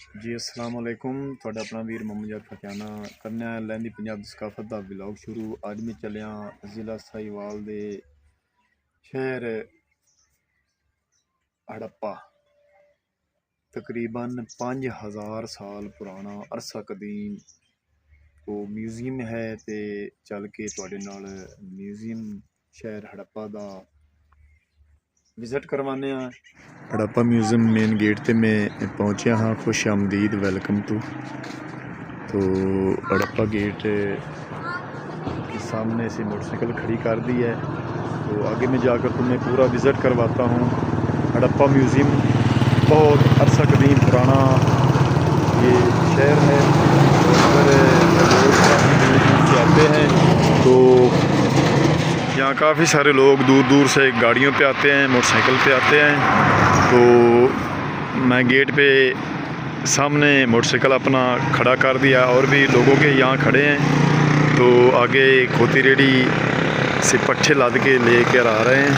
जी अस्सलाम वालेकुम। तुहाडा अपना वीर मोहम्मद जाद फकियाना करने लैंदी पंजाब दी सकाफत दा व्लॉग शुरू। अज मैं चलिया जिला साहिवाल दे शहर हड़प्पा। तकरीबन 5000 साल पुराना अरसा कदीम तो म्यूजियम है ते चल के तुहाडे नाल म्यूजियम शहर हड़प्पा दा विजिट करवाने। हड़प्पा म्यूजियम मेन गेट ते मैं पहुंचा हाँ। खुश आमदीद, वेलकम टू। तो हड़प्पा गेट के सामने से मोटरसाइकिल खड़ी कर दी है। तो आगे में जाकर तुम्हें पूरा विज़िट करवाता हूँ। हड़प्पा म्यूज़ियम बहुत अरसा कदीम पुराना ये शहर है। और लोग काफ़ी दूर दूर से आते हैं। तो यहाँ काफ़ी सारे लोग दूर दूर से गाड़ियों पे आते हैं, मोटरसाइकिल पे आते हैं। तो मैं गेट पे सामने मोटरसाइकिल अपना खड़ा कर दिया और भी लोगों के यहाँ खड़े हैं। तो आगे खोती रेडी से पट्ठे लाद के ले कर आ रहे हैं।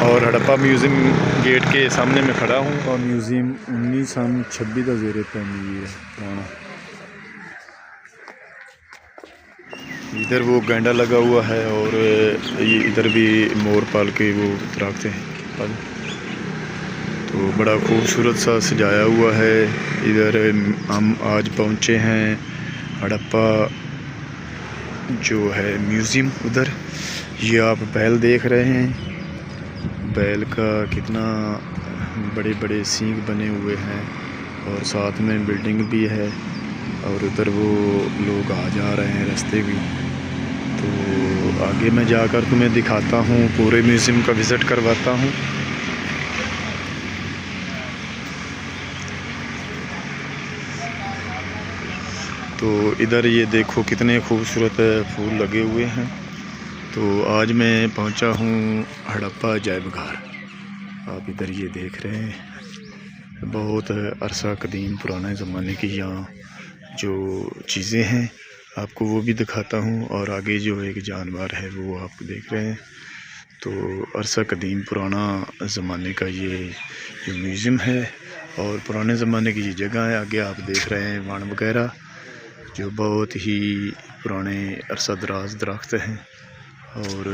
और हड़प्पा म्यूज़ियम गेट के सामने मैं खड़ा हूँ। और म्यूज़ियम 1926 का ज़ेरे तमीर है पुराना। इधर वो गेंडा लगा हुआ है और ये इधर भी मोर पाल के वो रखते हैं। तो बड़ा खूबसूरत सा सजाया हुआ है। इधर हम आज पहुँचे हैं हड़प्पा जो है म्यूज़ियम। उधर ये आप बैल देख रहे हैं। बैल का कितना बड़े बड़े सींग बने हुए हैं और साथ में बिल्डिंग भी है। और उधर वो लोग आ जा रहे हैं रास्ते भी। तो आगे मैं जाकर तुम्हें दिखाता हूँ, पूरे म्यूज़ियम का विज़िट करवाता हूँ। तो इधर ये देखो कितने खूबसूरत फूल लगे हुए हैं। तो आज मैं पहुँचा हूँ हड़प्पा अजायब घर। आप इधर ये देख रहे हैं, बहुत अरसा कदीम पुराने ज़माने की यहाँ जो चीज़ें हैं आपको वो भी दिखाता हूँ। और आगे जो एक जानवर है वो आप देख रहे हैं। तो अरसा कदीम पुराना ज़माने का ये जो म्यूज़ियम है और पुराने ज़माने की ये जगह है। आगे आप देख रहे हैं वन वगैरह जो बहुत ही पुराने अरसा दराज दरख्त हैं। और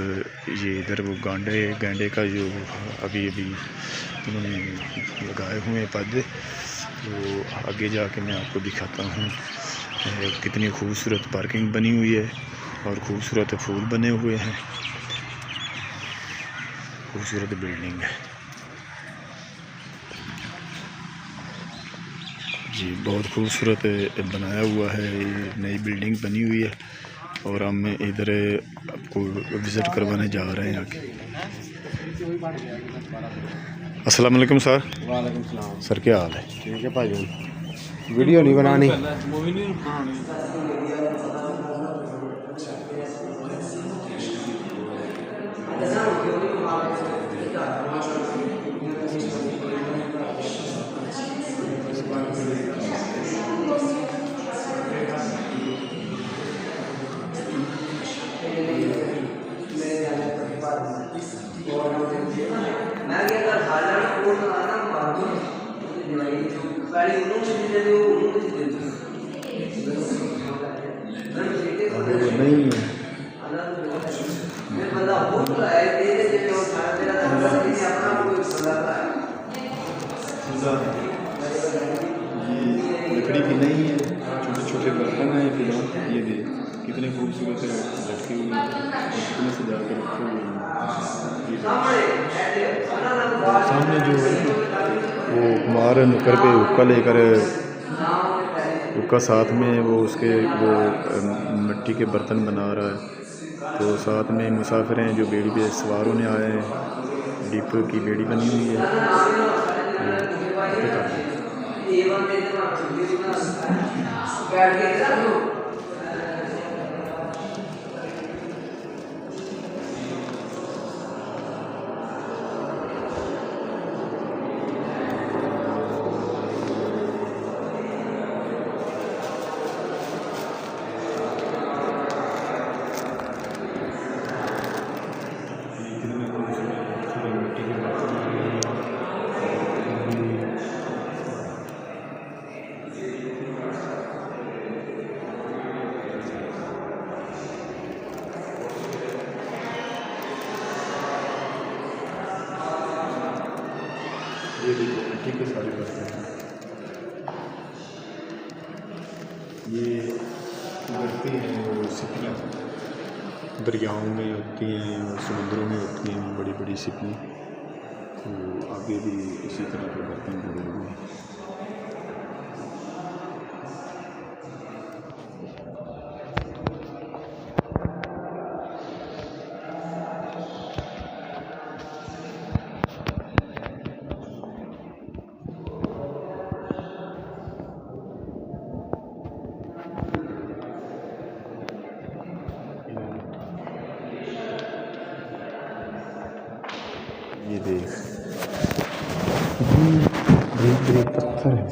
ये इधर वो गेंडे का जो अभी उन्होंने लगाए हुए हैं पौधे। तो आगे जाके मैं आपको दिखाता हूँ कितनी खूबसूरत पार्किंग बनी हुई है और खूबसूरत फूल बने हुए हैं। खूबसूरत बिल्डिंग है जी, बहुत खूबसूरत बनाया हुआ है। ये नई बिल्डिंग बनी हुई है और हम इधर आपको विज़िट करवाने जा रहे हैं आगे। अस्सलाम वालेकुम सर। वालेकुम सलाम सर, क्या हाल है? ठीक है भाई। वीडियो नहीं बनानी। अभी वो नहीं है। ये लकड़ी की नहीं है, छोटे छोटे बर्तन हैं। फिलहाल ये देख कितने खूबसूरत लटके हुए हैं और कितने सजा के रखे हुए हैं। और सामने जो है वो कुमार नुक्कर पे हुक्का लेकर, हुक्का साथ में वो उसके वो मिट्टी के बर्तन बना रहा है। तो साथ में मुसाफिर हैं जो बेड़ी पे सवार होने आए हैं। डिप की बेड़ी बनी हुई है। ये उभरती हैं वो सिपियाँ, दरियाओं में होती हैं और समुद्रों में होती हैं बड़ी बड़ी सिपियाँ। तो आगे भी इसी तरह के बर्तन जुड़े हुए हैं। ये देख कितनी बड़े बड़े पत्थर है,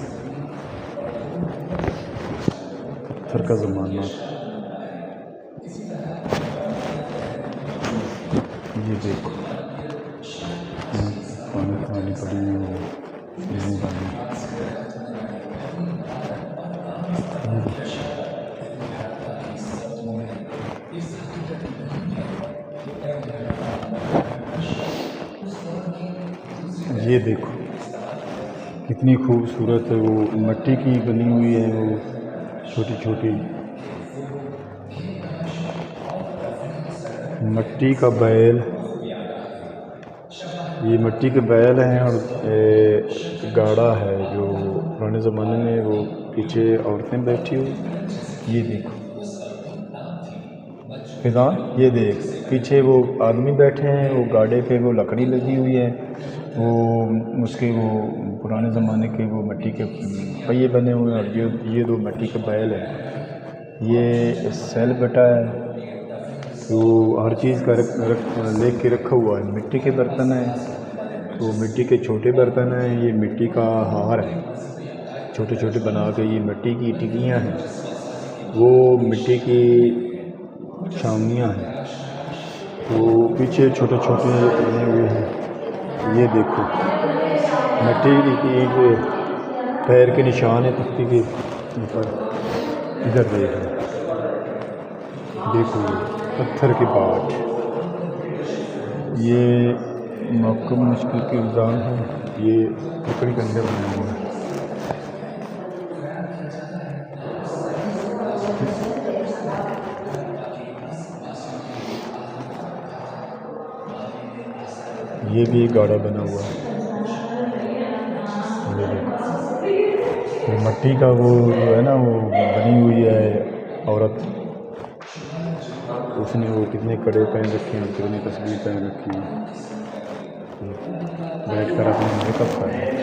पत्थर का ज़माना। ये देखो पानी पानी पड़ी हुई है, ये देखो कितनी खूबसूरत है। वो मिट्टी की बनी हुई है, वो छोटी छोटी मिट्टी का बैल, ये मिट्टी के बैल हैं और गाड़ा है जो पुराने ज़माने में वो पीछे औरतें बैठी हुई। ये देखो फिजान, ये देख पीछे वो आदमी बैठे हैं, वो गाड़े पे वो लकड़ी लगी हुई है, वो उसके वो पुराने ज़माने के वो मिट्टी के पहिए बने हुए हैं। और ये दो मिट्टी के बैल हैं। ये सेल बटा है, तो हर चीज़ का लेके रखा हुआ है। मिट्टी के बर्तन हैं, तो मिट्टी के छोटे बर्तन हैं। ये मिट्टी का हार है, छोटे छोटे बना के। ये मिट्टी की टिकियाँ हैं, वो मिट्टी की छावनियाँ हैं, तो पीछे छोटे छोटे बने हुए हैं। ये देखो मिट्टी की पैर के निशान है तख्ती के ऊपर। इधर देखो पत्थर के बाट, ये मौका मुश्किल के इल्ज़ाम है। ये लकड़ी के अंदर बना हुआ है। ये भी एक गाड़ा बना हुआ है। तो मिट्टी का वो जो है ना, वो बनी हुई है औरत, उसने वो कितने कड़े पहन रखे हैं, कितनी तस्वीर पहन रखी है, बैठ कर अपने मेकअप कर रहे हैं।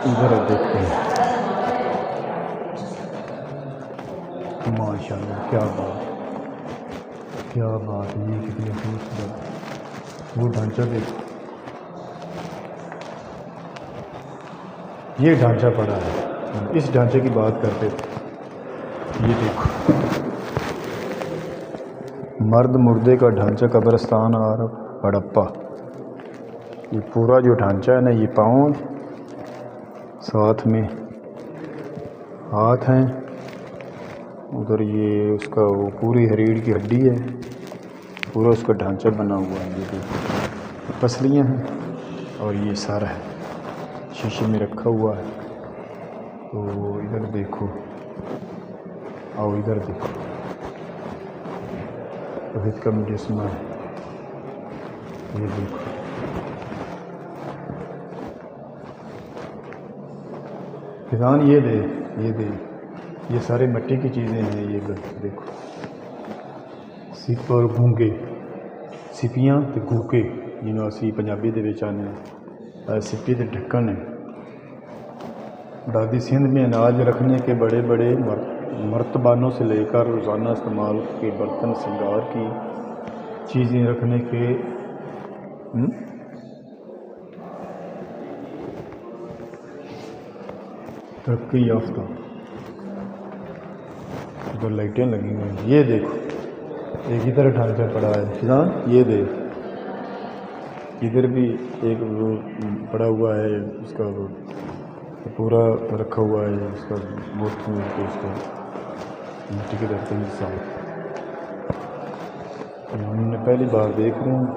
इधर देखते हैं, माशाल्लाह क्या बात, क्या बात है। ये कितनी खूबसूरत वो ढांचा देखो, ये ढांचा पड़ा है। इस ढांचे की बात करते थे। ये देखो मर्द मुर्दे का ढांचा, कब्रिस्तान और हड़प्पा। ये पूरा जो ढांचा है ना, ये पाँव, साथ में हाथ हैं, उधर ये उसका वो पूरी रीढ़ की हड्डी है, पूरा उसका ढांचा बना हुआ है। ये देखो पसलियाँ हैं और ये सर है, शीशे में रखा हुआ है। तो इधर देखो, और इधर देखो रोहित का मुजस्समा है। ये देखो किसान, ये दे ये सारे मिट्टी की चीज़ें हैं। ये देखो सिप और गूंगे, सिपियाँ ते गूके, जिन्होंने असी पंजाबी दे विच आने सिप्पी ते ढक्कन है। दादी सिंध में अनाज रखने के बड़े बड़े मर्तबानों से लेकर रोज़ाना इस्तेमाल के बर्तन, श्रृंगार की चीज़ें रखने के तरक्की याफ्ता। तो लाइटें लगी हुई हैं। ये देखो एक इधर ढांचा पड़ा है किसान, ये देख इधर भी एक वो पड़ा हुआ है, उसका वो पूरा रखा हुआ है, उसका बहुत उसका मिट्टी के बर्तन के साथ। हमने पहली बार देख रहे हैं।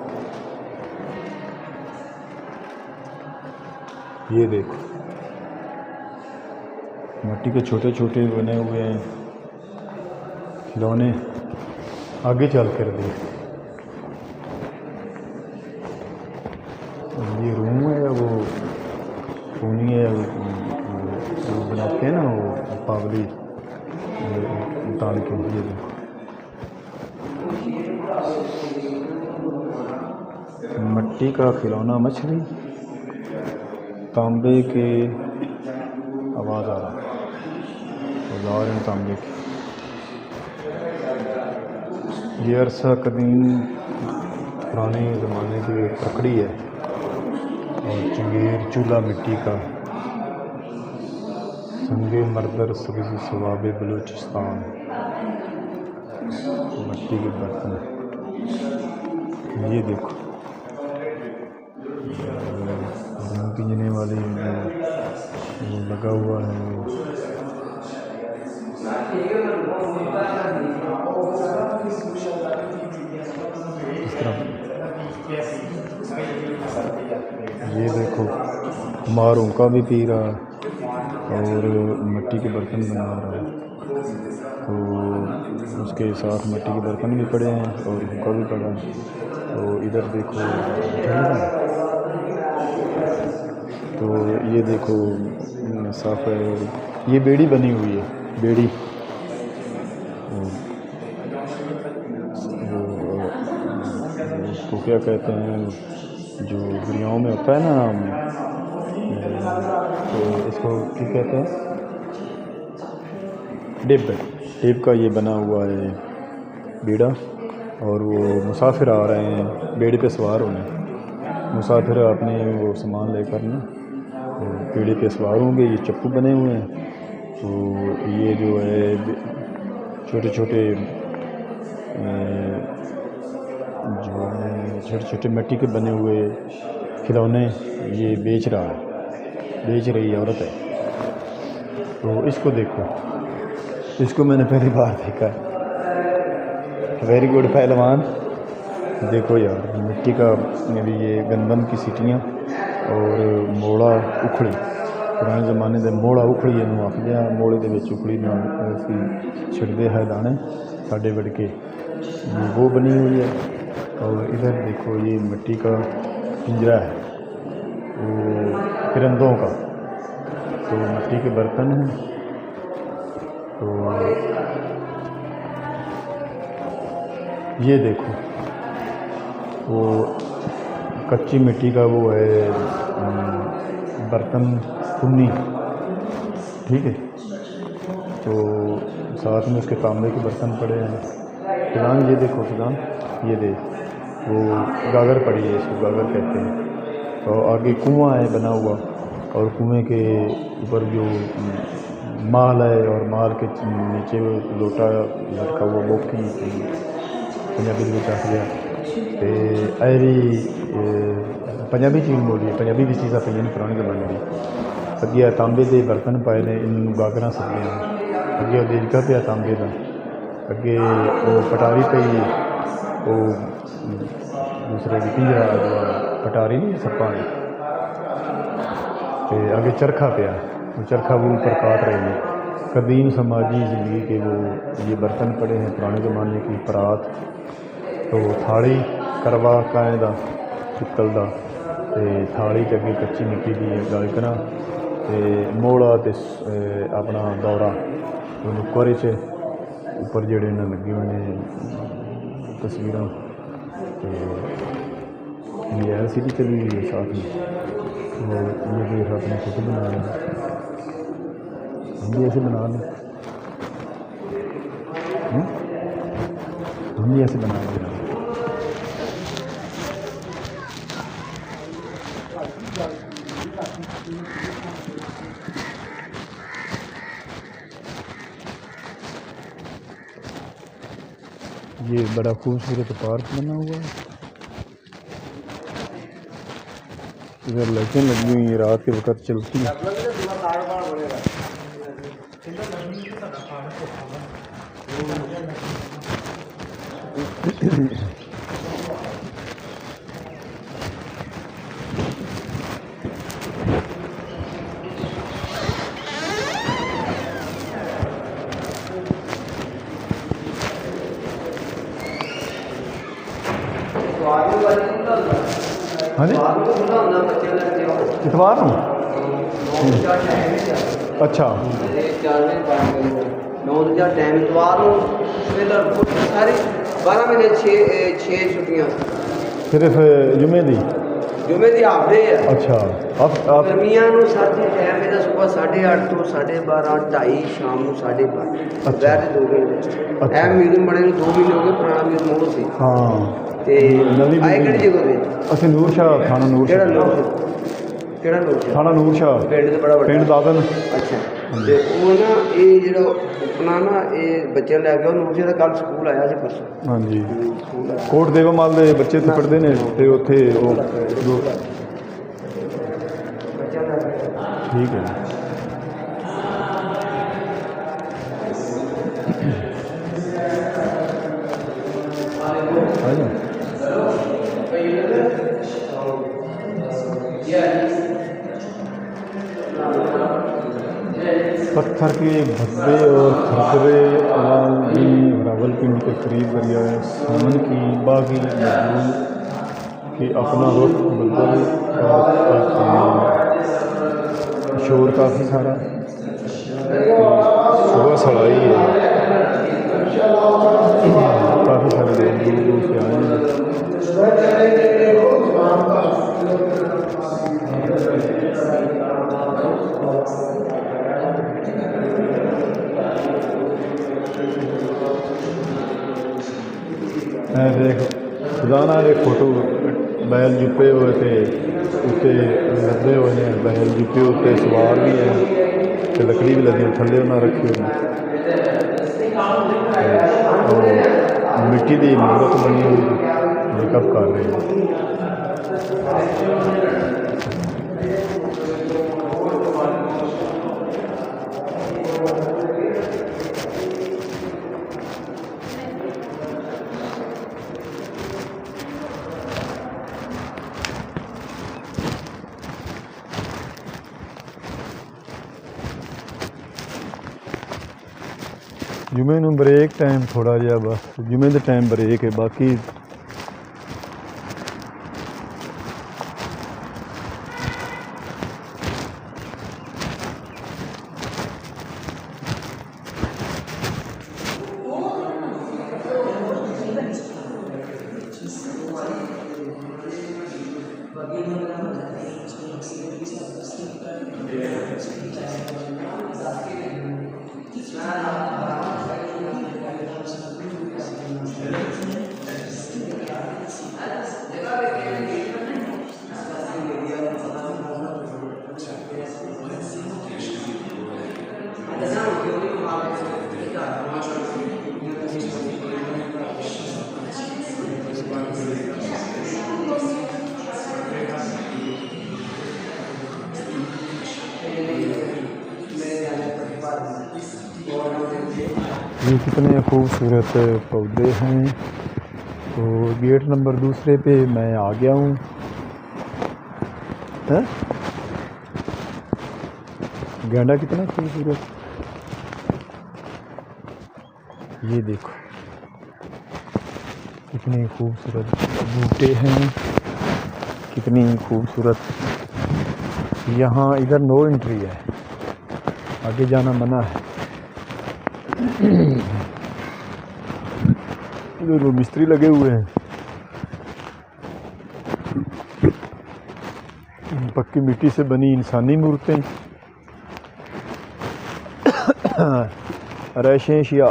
ये देखो मिट्टी के छोटे छोटे बने हुए हैं खिलौने। आगे चल कर दे, ये रूम है, वो पूनी है, वो बनाते हैं ना वो पावली ताल के। ये मिट्टी का खिलौना मछली, तांबे के आवाज़ आ रहा है, औजार हैं तांबे के। ये अरसा कदीम पुराने ज़माने की लकड़ी है और चंगेर चूल्हा मिट्टी का, संगे मर्दर सब्ज़ी सवाब बलूचिस्तान, मिट्टी के बर्तन। ये देखो पीने वाली वो लगा हुआ है, इस तरह। ये देखो मारों का भी पी रहा है और मिट्टी के बर्तन बना रहा है, तो उसके साथ मिट्टी के बर्तन भी पड़े हैं और हुक्का भी पड़ा है। तो इधर देखो, तो ये देखो साफ है। ये बेड़ी बनी हुई है, बेड़ी उसको क्या कहते हैं, जो गिरियाओं में होता है ना, तो इसको क्या कहते हैं, डेप का ये बना हुआ है बेड़ा। और वो मुसाफिर आ रहे हैं बेड़े पे सवार होने, मुसाफिर अपने वो सामान लेकर ना तो बेड़े पे सवार होंगे। ये चप्पू बने हुए हैं, तो ये जो है छोटे छोटे जो है छोटे छोटे मिट्टी के बने हुए खिलौने ये बेच रही औरत है। तो इसको देखो, इसको मैंने पहली बार देखा। वेरी गुड पहलवान। देखो यार, मिट्टी का भी ये गंदम की सीटियाँ और मोड़ा उखड़ी, पुराने ज़माने के मोड़ा उखड़ी इनू आखदे आ। मोड़े के विच उखड़ी नाल असीं छिड़दे है दाने साडे वड़के, वो बनी हुई है। और इधर देखो ये मिट्टी का पिंजरा है, वो परिंदों का, तो मिट्टी के बर्तन हैं। तो ये देखो वो कच्ची मिट्टी का वो है बर्तन, कुन्नी, ठीक है। तो साथ में उसके तांबे के बर्तन पड़े हैं। फिलहाल ये देखो, फिलहाल ये देख, वो गागर पड़ी है, इसको गागर कहते हैं। और आगे कुआं है बना हुआ, और कुएं के ऊपर जो माल है, और माल के नीचे लोटा लटका हुआ, बोकी पंजाबी में आख गया। तो ऐरी पंजाबी चीज़ बोली, पंजाबी भी चीज़ा पे पुराने जमाने की। अगे तांबे के बर्तन पाए ने, इन गागरा सदियाँ। अगे देजका पिया तांबे का, अगे वो पटारी पई, वो दूसरे की पिंजरा पटारी नहीं सप्पा ने, तो आगे चरखा पिया, वो चरखा वो ऊपर काट रहे हैं। कदीम समाजी ज़िंदगी के वो ये बर्तन पड़े हैं, पुराने ज़माने की परात। तो थाली करवा कायदा पित्तल दा, ते थाली च अगे कच्ची मिट्टी की गालकना, ते मोड़ा ते अपना दौरा कोरे च ऊपर जेड़े न लगे हुए हैं तस्वीर। तो ये LCD चली हुई है साथ में। तो ये देख अपने खुद बना रहे हैं, हम भी ऐसे बना लें, हम भी ऐसे बना लें। ये बड़ा खूबसूरत पार्क बना हुआ है, इधर लाइटें लगी हुई हैं, रात के वक्त चलती हैं। हाँ जी इतवार ਨੂੰ अच्छा 9 ਵਜੇ ਟਾਈਮ ਇਤਵਾਰ ਨੂੰ ਸਵੇਰ ਸਾਰੀ 12 ਮਹੀਨੇ 6 ਛੁੱਟੀਆਂ सिर्फ जुमे दी ਜੁਮੇ ਦੀ ਹਾਫ ਡੇ ਹੈ अच्छा आप ਗਰਮੀਆਂ ਨੂੰ ਸਾਡੀ ਟਾਈਮ ਇਹਦਾ ਸਵੇਰ 8:30 ਤੋਂ 12:30 2:30 ਸ਼ਾਮ ਨੂੰ 5:30 ਅੱਛਾ। ਦੁਪਹਿਰ ਦੇ 2 ਘੰਟੇ ਅੱਛਾ। ਇਹ ਮਿਊਜ਼ੀਅਮ ਬਣੇ ਨੂੰ 2 ਮਹੀਨੇ ਹੋ ਗਏ ਪੁਰਾਣਾ ਮਿਊਜ਼ੀਅਮ ਮੋੜ ਸੀ हाँ ਤੇ ਨਵੀਂ ਆਏ building। ਕਿਹੜੀ ਜਗ੍ਹਾ ਤੇ ਅਸੀਂ ਨੂਰ ਸ਼ਾਹ ਥਾਣਾ ਨੂਰ ਕਿਹੜਾ ਸ਼ਾਹ ਲੋਕ ਕਿਹੜਾ ਲੋਕ ਥਾਣਾ ਨੂਰ ਸ਼ਾਹ ਪਿੰਡ ਦੇ ਬੜਾ ਵੱਡਾ ਪਿੰਡ ਦਾਦਨ ਅੱਛਾ ਤੇ ਉਹ ਨਾ ਇਹ ਜਿਹੜਾ ਆਪਣਾ ਨਾ ਇਹ ਬੱਚੇ ਲੈ ਕੇ ਉਹ ਨੂਰ ਦਾ ਕੱਲ ਸਕੂਲ ਆਇਆ ਸੀ ਪਰਸੋਂ ਹਾਂਜੀ ਸਕੂਲ ਆਇਆ ਕੋਟ ਦੇਵਮਾਲ ਦੇ ਬੱਚੇ ਇੱਥੇ ਪੜ੍ਹਦੇ ਨੇ ਤੇ ਉੱਥੇ ਉਹ ਬੱਚਾ ਲੈ ਕੇ ਠੀਕ ਹੈ ਆਇਆ पत्थर के भब्बे और खरखरे रावलपिंडी के करीब दरिया सामन की बागी मजबूर कि अपना रुख बदल शोर काफ़ी सारा सुबह सड़ाई है काफ़ी सारे लोग दूर दूर से आए हैं देख खुदाना एक फोटो बैल जुपे हुए थे उत्ते लदे हुए ने बैल जुपे उत्ते सवार भी है ते लकड़ी भी लगी थले उन्हें रखी हुई मिट्टी की मूर्त बनी हुई मेकअप कर रहे हैं जुमे नूं ब्रेक टाइम थोड़ा जिहा बस जुमे दे टाइम ब्रेक है बाकी ये कितने खूबसूरत पौधे हैं। तो गेट नंबर 2 पे मैं आ गया हूँ। गेंडा कितना खूबसूरत, ये देखो कितने खूबसूरत बूटे हैं, कितनी खूबसूरत। यहाँ इधर नो एंट्री है, आगे जाना मना है। इधर वो मिस्त्री लगे हुए हैं, पक्की मिट्टी से बनी इंसानी मूर्तें, रैशें शिया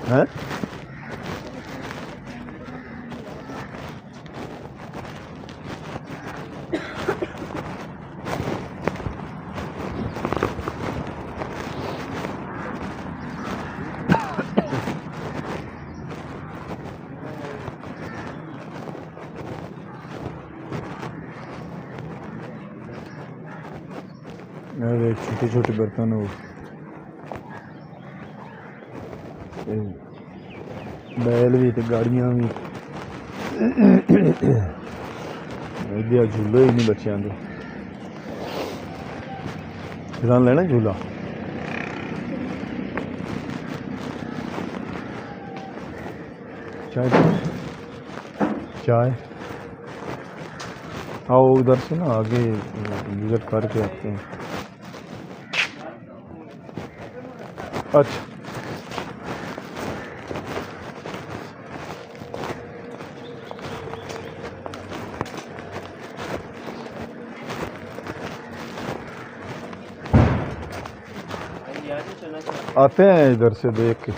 हैं। अरे छोटे छोटे बर्तन हो, बैल भी तो गाड़ियाँ भी। ਇਹਦੇ ਝੂਲੇ ਹੀ ਨਹੀਂ ਬੱਚਿਆਂ ਦੇ ਕਿਦਾਂ ਲੈਣਾ ਝੂਲਾ चाय चाय आओ उधर से ना आगे विजिट करके आते हैं अच्छा आते हैं इधर से देख के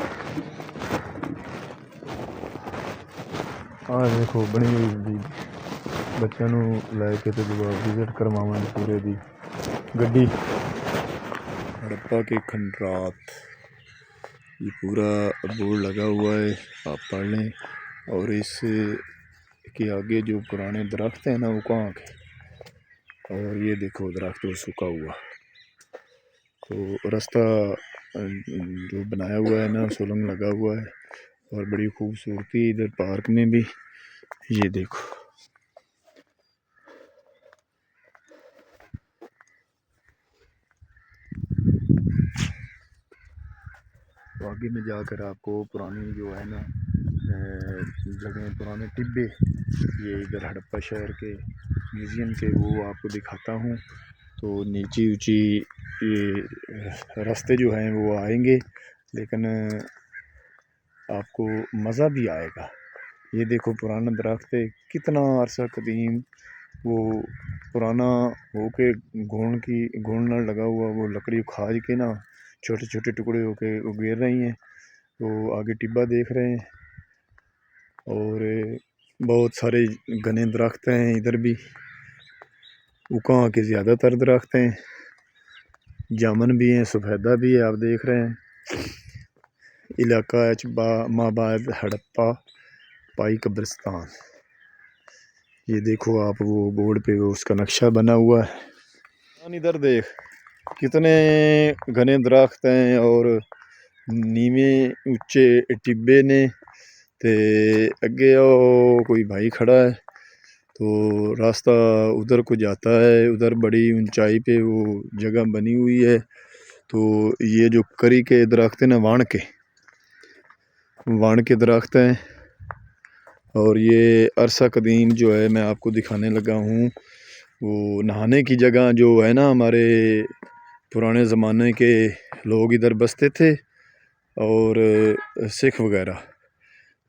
देखो बनी हुई बच्चों लैके तो जब विजिट करवावे पूरे दी गड्डी हड़प्पा के खंडरात ये पूरा बोर्ड लगा हुआ है आप पढ़ लें और इस के आगे जो पुराने दरख्त हैं ना वो कहाँ के और ये देखो दरख्त वो सूखा हुआ तो रास्ता जो बनाया हुआ है ना सोलंग लगा हुआ है और बड़ी खूबसूरती इधर पार्क में भी ये देखो तो आगे में जाकर आपको पुरानी जो है ना जगह पुराने टिब्बे ये इधर हड़प्पा शहर के म्यूज़ियम के वो आपको दिखाता हूँ। तो नीची ऊंची ये रास्ते जो हैं वो आएंगे लेकिन आपको मज़ा भी आएगा। ये देखो पुराना दरख्त है कितना अरसा कदीम वो पुराना हो के घून लगा हुआ वो लकड़ी खाज के ना छोटे छोटे टुकड़े होके वो गिर रही हैं। तो आगे टिब्बा देख रहे हैं और बहुत सारे घने दरख्त हैं इधर भी उका के ज़्यादातर दरख्त हैं जामन भी हैं सफ़ेदा भी है आप देख रहे हैं। इलाका माबाद हड़प्पा पाई कब्रिस्तान ये देखो आप वो बोर्ड पे वो उसका नक्शा बना हुआ है। इधर देख कितने घने दरख्त हैं और नीवे ऊंचे टिब्बे ने ते अगे कोई भाई खड़ा है तो रास्ता उधर को जाता है उधर बड़ी ऊंचाई पे वो जगह बनी हुई है। तो ये जो करी के दरख्त हैं ना वाण के दरख्त हैं और ये अरसा कदीम जो है मैं आपको दिखाने लगा हूँ वो नहाने की जगह जो है ना हमारे पुराने ज़माने के लोग इधर बसते थे और सिख वगैरह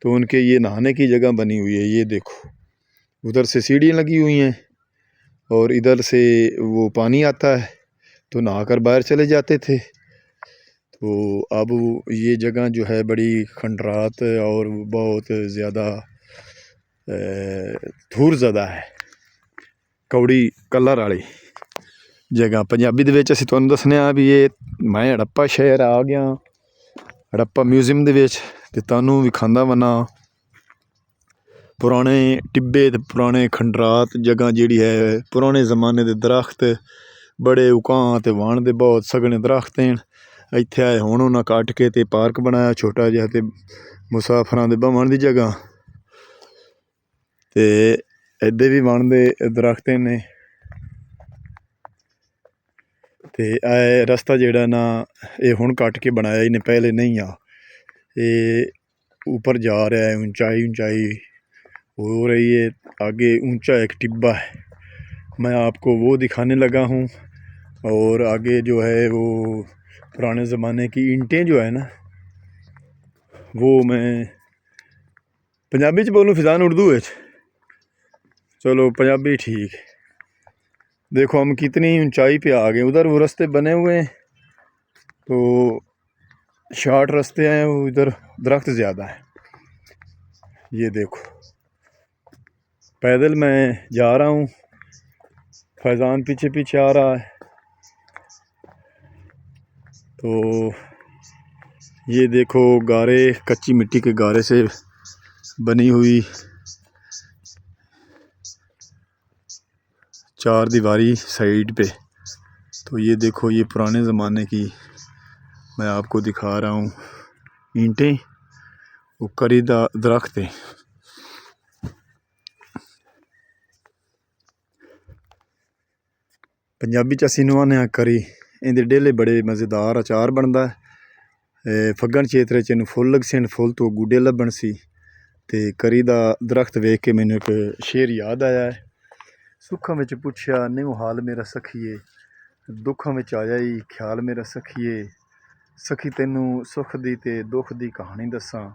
तो उनके ये नहाने की जगह बनी हुई है। ये देखो उधर से सीढ़ियाँ लगी हुई हैं और इधर से वो पानी आता है तो नहाकर बाहर चले जाते थे। तो अब ये जगह जो है बड़ी खंडरात और बहुत ज़्यादा धूर ज़्यादा है कौड़ी कलर वाली जगह पंजाबी दे विच असीं तुहानूं दस्सने आ भी ये मैं हड़प्पा शहर आ गया हड़प्पा म्यूज़ियम दे विच ते तुहानूं विखांदा वना पुराने टिब्बे ते पुराने खंडरात जगह जिहड़ी है पुराने ज़माने दे दरख्त बड़े उकां ते वाण दे बहुत सघने दरख्त हैं। इत्थे आए हुण उन्हां कट के ते पार्क बनाया छोटा जिहा ते मुसाफरां दे बहण दी जगह ते इधर भी वाण दे दरख्त ने ते रास्ता जिहड़ा ना ये हुण कट के बनाया इन्हें पहले नहीं आ ये ऊपर जा रहा है ऊंचाई हो रही है आगे ऊंचा एक टिब्बा है मैं आपको वो दिखाने लगा हूँ। और आगे जो है वो पुराने ज़माने की ईंटें जो है ना वो मैं पंजाबी च बोलूँ फिजान उर्दू है चलो पंजाबी ठीक। देखो हम कितनी ऊंचाई पे आ गए उधर वो रास्ते बने हुए हैं तो शॉर्ट रास्ते हैं वो इधर दरख्त ज़्यादा है। ये देखो पैदल मैं जा रहा हूँ फैज़ान पीछे पीछे आ रहा है। तो ये देखो गारे कच्ची मिट्टी के गारे से बनी हुई चार दीवारी साइड पे। तो ये देखो ये पुराने ज़माने की मैं आपको दिखा रहा हूँ ईंटें वो करी दरख्त है। पंजाबी च असीं नूं आने करी। इहदे डेले बड़े मज़ेदार अचार बनदा है। फग्गन चेतरे च इनू फुੱਲ लगसे, फुੱਲ तो गुड्डे लब्भण सी। ते करी दा दरख्त वेख के मैनू एक शेर याद आया है। सुखां विच पुछया न्यू हाल मेरा सखिए, दुखां विच आया ही ख्याल मेरा सखिए। सखी तैनू सुख दी ते दुख दी कहानी दसां,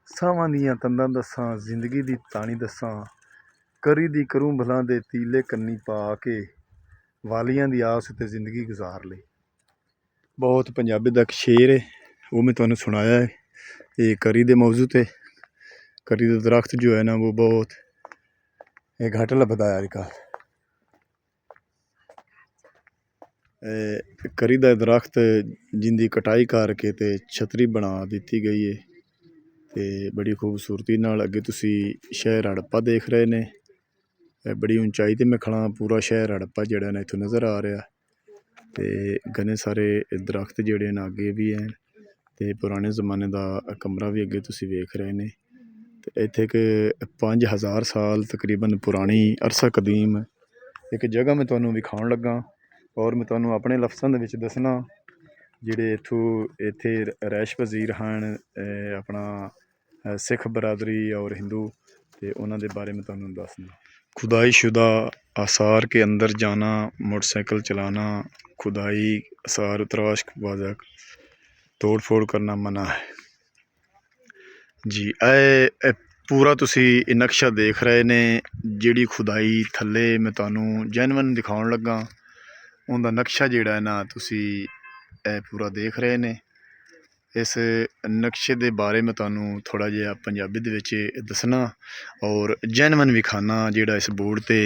सावां दियां तंदां दसां, जिंदगी दी ताणी दसां। करी दी करूं भला दे तीले कन्नी पा के, वालियां दी आस ते जिंदगी गुजार ले। बहुत पंजाबी दा एक शेर है, वो मैं तुहानू सुनाया है। ये करी दे मौजू ते। करी दा दरख्त जो है ना वो बहुत घट लभदा है अजकल। करी दा दरख्त जिंदी कटाई करके ते छतरी बना दी गई है। ते बड़ी खूबसूरती नाल अगे तुसी शहर हड़प्पा देख रहे ने। बड़ी ऊंचाई ते मैं खड़ा, पूरा शहर हड़प्पा जेहड़ा ना इत्थों नज़र आ रहा। ते घने सारे दरख्त जेहड़े न अगे भी हैं। ते पुराने जमाने दा कमरा भी अगे तुसी वेख रहे ने। ते इत्थे एक 5000 साल तकरीबन पुरानी अरसा कदीम एक जगह मैं तुहानू विखाउण लगा, और मैं तुहानू अपने लफ्ज़ां दे विच दसना जेहड़े इत्थे रैश पजीर हैं अपना सिख बरादरी और हिंदू, ते उन्हां दे बारे में तुहानू दसना। खुदाई शुदा आसार के अंदर जाना, मोटरसाइकिल चलाना, खुदाई आसार तराश बाजा तोड़ फोड़ करना मना है जी। ए पूरा तुसी नक्शा देख रहे ने, जिहड़ी खुदाई थल्ले मैं तुहानू जैनवन दिखाउण लगा, उनका नक्शा जिहड़ा है ना तुसी पूरा देख रहे ने। इस नक्शे के बारे में तुहानू थोड़ा जिहा पंजाबी दे विच दसना और जैनवन विखाना, जिहड़ा इस बोर्ड ते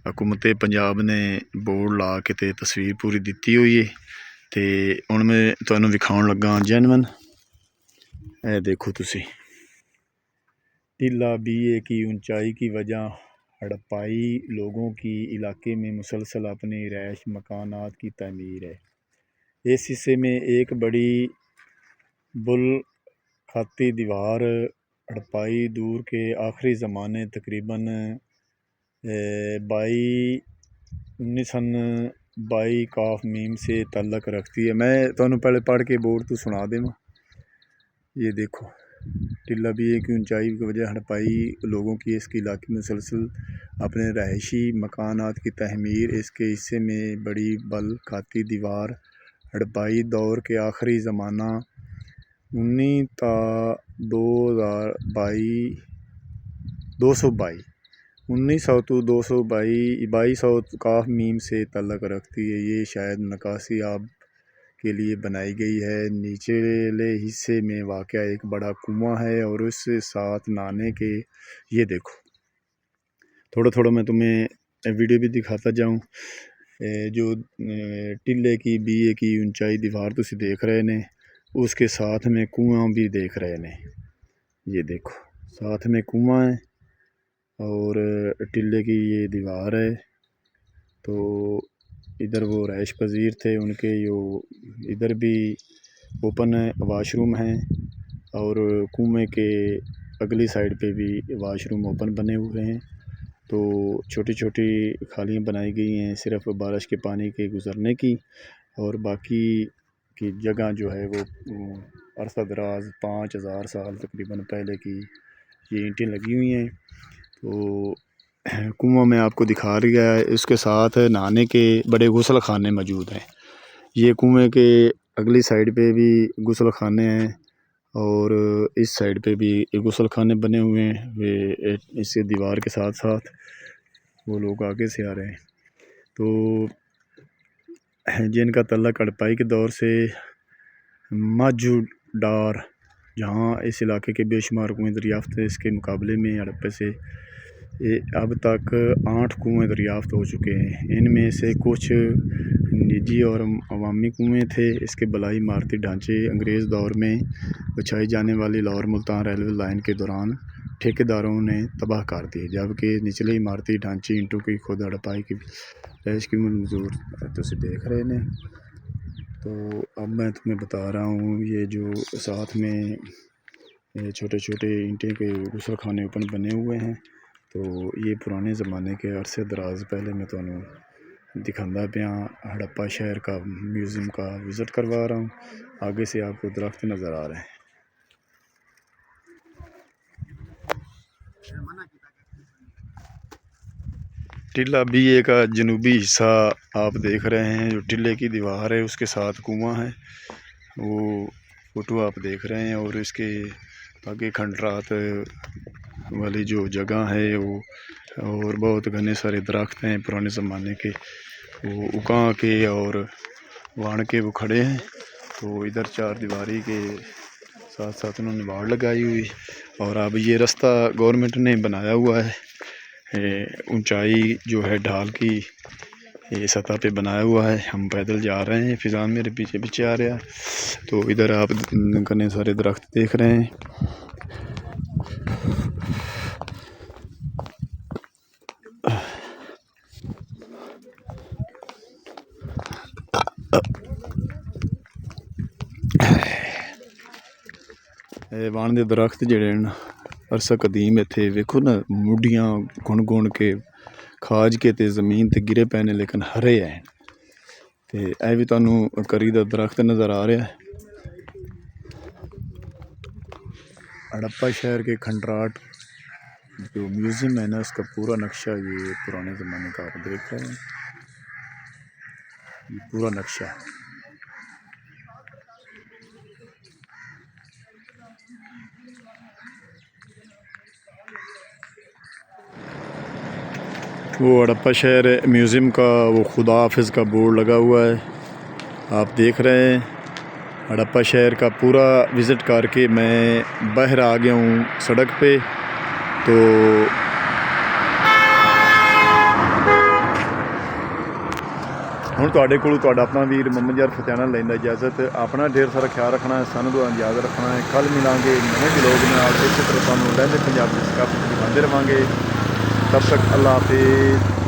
हुकूमत पंजाब ने बोर्ड ला के ते तस्वीर पूरी दिती हुई है। तो हुण मैं तुहानू विखाउण लगा जैनवन। ए देखो तुसी, टीला BA की ऊंचाई की वजह हड़प्पाई लोगों की इलाके में मुसलसल अपनी रैश मकानात की तमीर है। इस हिस्से में एक बड़ी बुल खाती दीवार हड़प्पाई दूर के आखिरी ज़माने तकरीबन 1922 काफ मीम से तल्लक रखती है। मैं तुहानू पहले पढ़ के बोर्ड तो सुना देवां। ये देखो, टिल्ला BA की ऊंचाई की वजह हड़प्पाई लोगों की इसके इलाके में मुसलसल अपने रहायशी मकानात की तहमीर। इसके हिस्से में बड़ी बल खाती दीवार हड़प्पाई दौर के आखिरी ज़माना 1900 तो 2200 काफ मीम से तल्लक रखती है। ये शायद नकासी आब के लिए बनाई गई है। निचले हिस्से में वाक़या एक बड़ा कुआं है और उस साथ नहाने के, ये देखो थोड़ा थोड़ा मैं तुम्हें वीडियो भी दिखाता जाऊं। जो टिल्ले की BA की ऊंचाई दीवार तुसी देख रहे ने, उसके साथ में कुआं भी देख रहे ने। ये देखो साथ में कुआं है और टिल्ले की ये दीवार है। तो इधर वो रहायश पजीर थे उनके, यो इधर भी ओपन वाशरूम हैं और कुएं के अगली साइड पे भी वाशरूम ओपन बने हुए हैं। तो छोटी छोटी खालियाँ बनाई गई हैं सिर्फ बारिश के पानी के गुज़रने की, और बाकी की जगह जो है वो अरसा दराज 5000 साल तकरीबन पहले की ये ईंटें लगी हुई हैं। तो कुआं में आपको दिखा रहा है, इसके साथ नहाने के बड़े गुसल खाने मौजूद हैं। ये कुएं के अगली साइड पे भी गुसल खाने हैं और इस साइड पे भी गुसल खाने बने हुए हैं। वे इससे दीवार के साथ साथ वो लोग आगे से आ रहे हैं। तो जिनका तल्लक हड़प्पाई के दौर से मौजूदार, जहाँ इस इलाके के बेशुमार कुएँ दरियाफ्त है, इसके मुकाबले में हड़प्पे से अब तक 8 कुएँ दरियाफ्त हो चुके हैं। इनमें से कुछ निजी और अवामी कुएँ थे। इसके बलाई इमारती ढांचे अंग्रेज़ दौर में बिछाई जाने वाली लाहौर मुल्तान रेलवे लाइन के दौरान ठेकेदारों ने तबाह कर दिए, जबकि निचले इमारती ढांचे ईंटों की खुद हड़प्पाई की रहायश की मंजूर तुसी देख रहे हैं। तो अब मैं तुम्हें बता रहा हूँ, ये जो साथ में छोटे छोटे ईंटें के गुसल खाने ओपन बने हुए हैं तो ये पुराने ज़माने के अरसे दराज पहले मैं तुहानू दिखांदा पिया हड़प्पा शहर का म्यूज़ियम का विज़िट करवा रहा हूँ। आगे से आपको दरख्त नज़र आ रहे हैं। टिल्ला बीए का जनूबी हिस्सा आप देख रहे हैं। जो टिल्ले की दीवार है उसके साथ कुआं है, वो फोटो आप देख रहे हैं। और इसके आगे खंडरात वाली जो जगह है वो, और बहुत घने सारे दरख्त हैं पुराने ज़माने के, वो उका के और वाण के वो खड़े हैं। तो इधर चार दीवारी के साथ साथ उन्होंने बाड़ लगाई हुई। और अब ये रास्ता गवर्नमेंट ने बनाया हुआ है, ऊंचाई जो है ढाल की ये सतह पे बनाया हुआ है। हम पैदल जा रहे हैं, फिजान मेरे पीछे पीछे आ रहा है। तो इधर आप घने सारे दरख्त देख रहे हैं। वाण दे दरख्त जिहड़े न अरसा कदीम इत्थे वेखो ना, मुड्डियां गुण गुण के खाज के ते ज़मीन ते गिरे पे ने, लेकिन हरे हैं। ते ऐ भी तुहानू करी दा दरख्त नज़र आ रहा है। हड़प्पा शहर के खंडराट जो म्यूज़ियम है ना, उसका पूरा नक्शा ये पुराने ज़माने का आप देख रहे हैं। ये पूरा नक्शा वो हड़प्पा शहर म्यूज़ियम का वो खुदा हाफिज़ का बोर्ड लगा हुआ है, आप देख रहे हैं। हड़प्पा शहर का पूरा विज़िट करके मैं बाहर आ गया हूँ सड़क पे। तो हुण तुहाडे कोलों तुहाडा अपना वीर मोहम्मद यार फतेहाना लैंदा इजाज़त। अपना ढेर सारा ख्याल रखना है, सानू दुआ याद रखना है। कल मिलांगे नवे व्लॉग नाल, इस तरह तुहानू लैंदे पंजाब दी सकाफत दिखांदे रहांगे। तब तक अल्लाह हाफिज़।